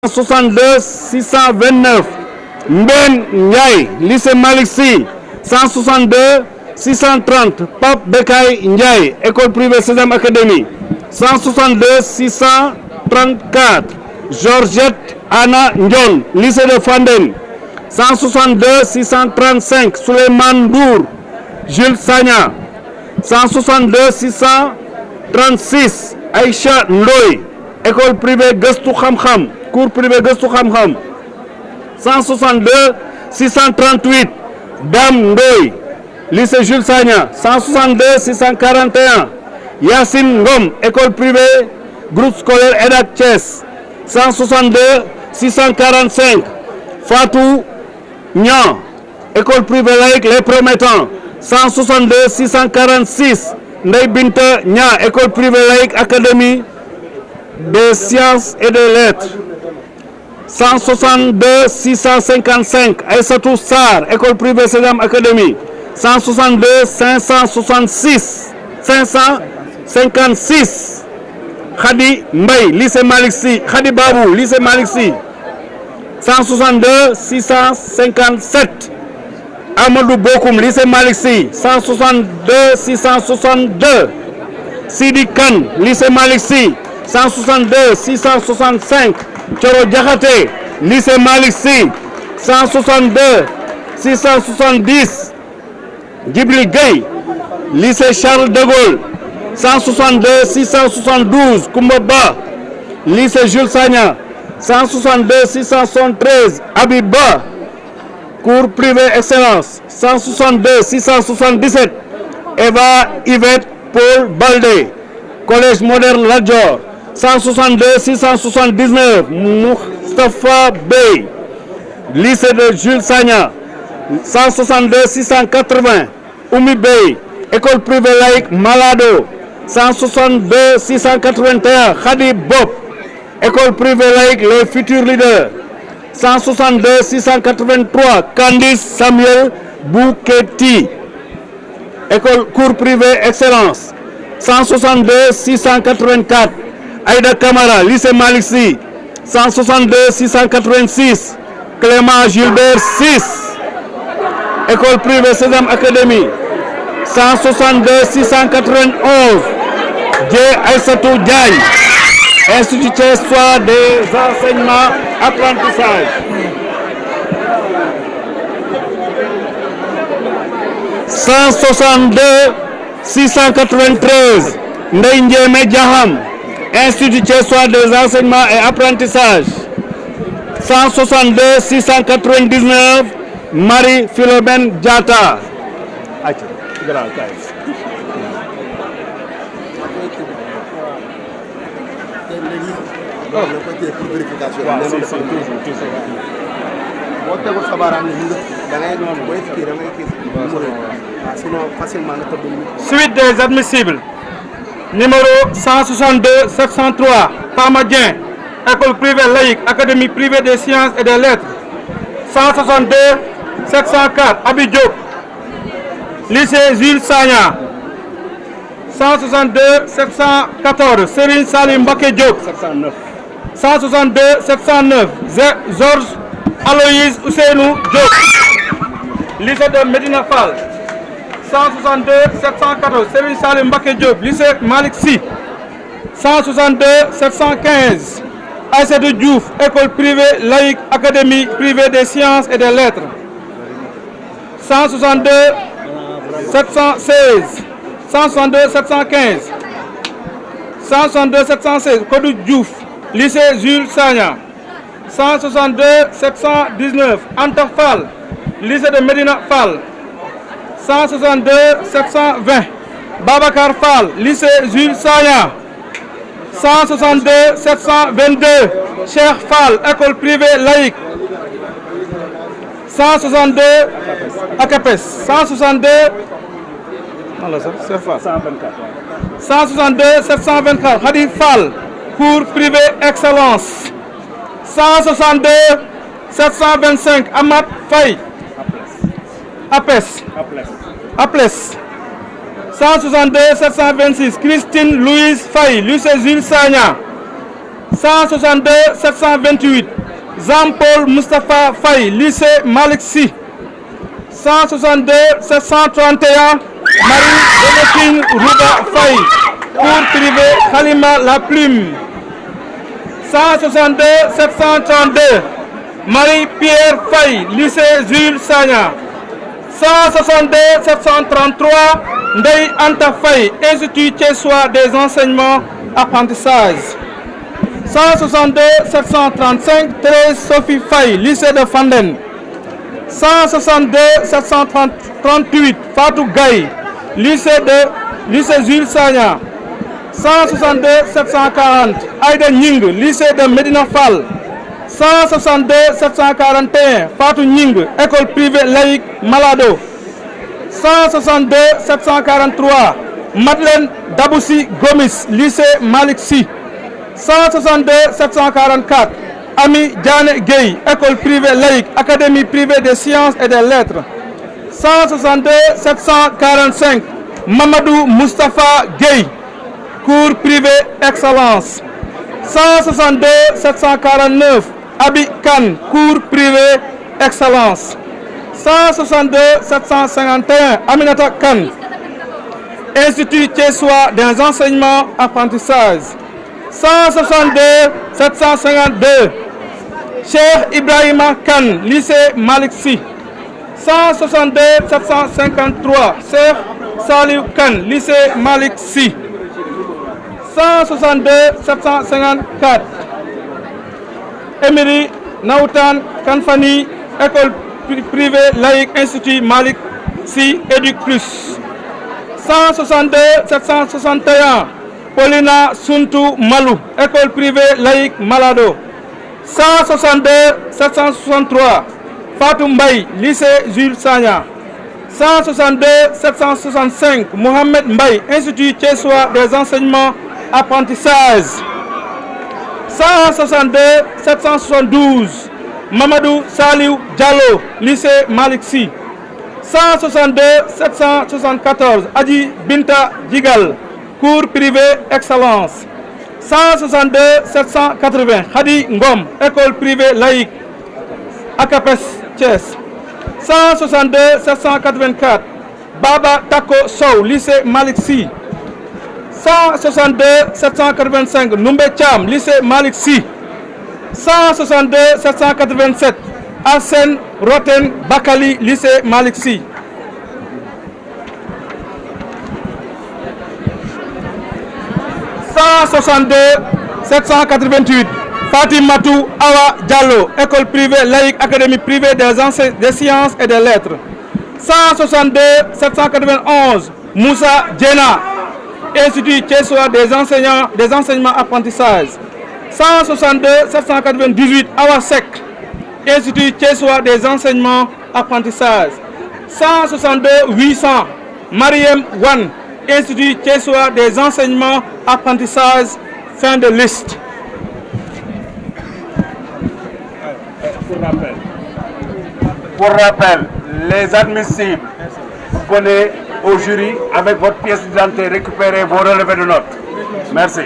162 629 Mben Ndiaye lycée Malick Sy 162 630 Pape Bekay Ndiaye école privée 6e académie 162 634 Georgette Anna Ndion lycée de Fandène 162 635 Souleymane Ndour Jules Sagna 162 636 Aïcha Ndoye école privée Gëstu Xam-Xam cours privé Gëstu Xam-Xam 162 638 Dame Ndoye lycée Jules Sagna 162 641 Yacine Ngom école privée groupe scolaire EDAC Thiès 162 645 Fatou Niang école privée laïque Les Promettants 162 646 Ndeye Binta Niang école privée laïque Académie des sciences et des lettres 162 655 Aïssatou Sarr école privée 6e académie 162 556 Khady Mbaye lycée Malick Sy Khady Babou lycée Malick Sy 162 657 Amadou Bokoum lycée Malick Sy 162 662 Sidi Kane lycée Malick Sy 162 665 Thioro Diakhaté lycée Malick Sy 162 670 Djibril Gueye lycée Charles de Gaulle 162 672 Koumba Ba lycée Jules Sagna 162 673 Habib Ba cours privé excellence 162 677 Eva Yvette Paul Baldé collège moderne Lat Dior 162 679 Moustapha Bey lycée de Jules Sagna 162 680 Oumy Bey école privée laïque Malado 162 681 Khady Bob école privée laïque Les Futurs Leaders 162 683 Candice Samuel Bouketi école cours privé excellence 162 684 Aïda Kamara lycée Malick Sy 162 686 Clément Gilbert 6 école privée 6e académie 162 691 Dié Aïssatou Diagne Institut Thiessois des enseignements apprentissage 162 693 Ndeye Ndiémé Diaham Institut Thiessois des enseignements et apprentissage 162 699 Marie Philomène Diatta Suite des admissibles. Numéro 162 703 Pamadien, école privée laïque, académie privée des sciences et des lettres. 162 704 Abi Diop, lycée Jules Sagna. 162 714 Serigne Salim Mbacké Diop. 162 709 Georges Aloïse Ousseynou Diop, lycée de Medina Fall. 162 714 Serigne Salim Mbacké Diop, lycée Malick Sy. 162 715 Aïssatou Diouf, école privée laïque, académie privée des sciences et des lettres. 162 716 162 715 162 716 Kodou Diouf, lycée Jules Sagna. 162 719 Anta Fall, lycée de Medina Fall. 162 720 Babacar Fall, lycée Jules Sagna. 162 722 Cheikh Fall, école privée laïque. 162 ACAPES. 162 162 724 Khady Fall, cours privé excellence. 162 725 Amat Faye, APLES. 162 726 Christine Louise Faye, lycée Jules Sagna. 162 728 Jean-Paul Moustapha Faye, lycée Malick Sy. 162 731 Marie-Donatine Rouba Faye, cours privé Khalima La Plume. 162 732 Marie-Pierre Faye, lycée Jules Sagna. 162 733 Ndeye Anta Faye, Institut Thiessois des enseignements apprentissages. 162 735 Thérèse Sophie Faye, lycée de Fandène. 162 738 Fatou Gaye, lycée Jules Sagna. 162 740 Aïda Nying, lycée de Medina Fall. 162 741 Fatou Nying, école privée laïque Malado. 162 743 Madeleine Daboussi Gomis, lycée Malick Sy. 162 744 Ami Diane Gueye, école privée laïque, académie privée des sciences et des lettres. 162 745 Mamadou Moustapha Gueye, cours privé excellence. 162 749 Abi Kane, cours privé excellence. 162 751 Aminata Kane, Institut Thiessois des enseignements apprentissages. 162 752 Cheikh Ibrahima Kane, lycée Malick Sy. 162 753 Cheikh Saliou Kane, lycée Malick Sy. 162 754 Emery Naoutan Kanfani, école privée laïque Institut Malick Sy Éduc Plus. 162 761 Paulina Suntou Malou, école privée laïque Malado. 162 763 Fatou Mbaye, lycée Jules Sagna. 162 765 Mohamed Mbaye, Institut Thiessois des enseignements apprentissages. 162 772 Mamadou Saliou Diallo, lycée Malick Sy. 162 774 Adji Binta Djigal, cours privé excellence. 162 780 Khady Ngom, école privée laïque ACAPES Thiès. 162 784 Baba Tako Sow, lycée Malick Sy. 162 785 Noumbé Thiam, lycée Malick Sy. 162 787 Arsène Roten Bakali, lycée Malick Sy. 162 788 Fatimatou Awa Diallo, école privée laïque, académie privée des sciences et des lettres. 162 791 Moussa Diena, Institut Thiessois des enseignements apprentissages. 162 798 Awa Sek, Institut Thiessois des enseignements apprentissages. 162 800 Mariem Wan, Institut Thiessois des enseignements apprentissages. Fin de liste. Pour rappel, les admissibles, vous venez au jury avec votre pièce d'identité, récupérez vos relevés de notes. Merci.